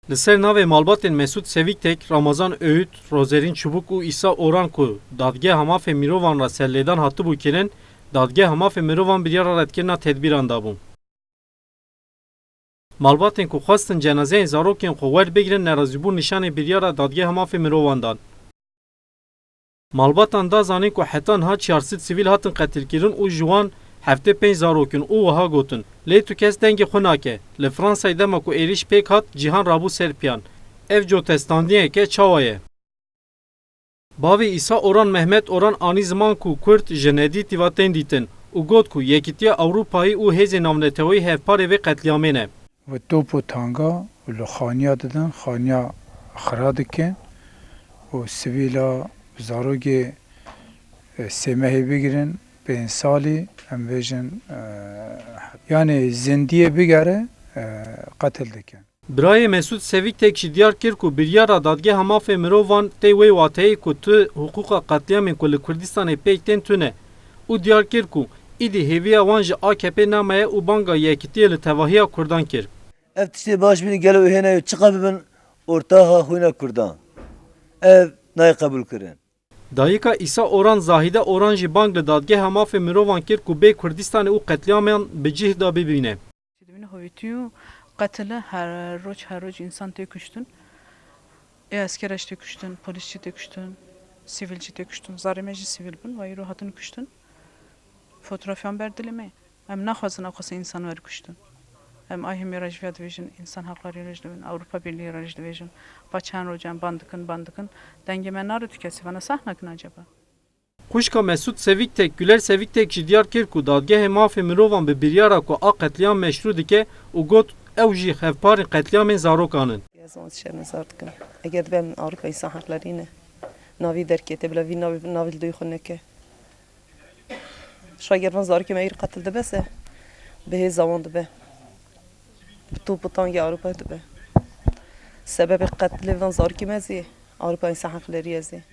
Li ser navê malbatên Mesûd Sevîktek, Ramazan Öğüt, Rozerîn Çubuk û İsa Oran ku dadgeha mafê mirovan ra serlêdan hatibû kirin, dadgeha mafê mirovan biryara redkirina tedbîran dabû. Malbatên ku xwestin cenazeyên zarokên xwe werbigirin nerazîbû nîşanê biryara dadgeha mafê mirovan dan. Malbatan da zanîn ku heta niha 400 sivîl hatin qetilkirin û ji wan 75 zarokin û wiha gotin. Lê tu kes dengê xwe nake. Li Fransayê dema ku êriş pêk hat, cîhan rabû ser piyan. Ev cotestandiyeke çawa ye. Bavê İsa Oran Mehmet Oran anî ziman ku Kurd ji nedî tîva tên dîtin û got ku Yekîtiya Ewropayî û Hêzên Navneteweyî hevparê vê qetliyamê ne. Ve topu tanga li xaniya didin, xaniya xira dikin û sivîla zarokê semehê bigirin, 5 salî em bêjin yani zindiyê bigere qetil dikin. Birayê Mesûd Sevîktek jî diyar kir ku biryara dadgeha mafê mirovan tê wê wateyê ku tu hiqûqa qetliyamên ku li Kurdistanê pêk tên tune û diyar kir ku îdî hêviya wan ji AKP namaye û banga yekîtiyê li tevahiya Kurdan kir. Ev tiştê baş bîne gelo hêne çiqa bibin ortaha xwîna Kurdan. Ev nayê qebûl kirin. Dayika İsa Oran Zahide Oran jî bang li dadgeha mafê mirovan kir ku bê Kurdistanê û qetliyaman bi cih da bibîne. قتله her roç insan tek kuştun. Askereş tek kuştun, polisçi tek kuştun, sivilci tek kuştun, zarimeci sivil bun, vayro hatun kuştun. Fotoğrafyan berdileme. Hem naxwazın akası insan ver kuştun. Hem ayhem yarajviyat vejin, insan hakları yarajvejin, Avrupa Birliği yarajvejin. Paçan rocan bandıkın. Dengeme narı tükesi bana sahnakın acaba? Kuşka Mesûd Sevîktek, Güler Sevîktek jî diyar kir ku dadgehê mafê mirovan bi biryara ku a qetliyam meşru dike û got ew jî hevparên qetliyamên zarokan in. Yazan şermezar dikin. Eger ben Avrupa İnsan Hakları ne navî derkete bila vî navî duy xwe neke. Şager van zarokê me îr qetil dibe se bihê zaman dibe. Bi topu tangê Avrupa dibe. Sebebê qetilê van zarokê me zî Avrupa İnsan Hakları zî.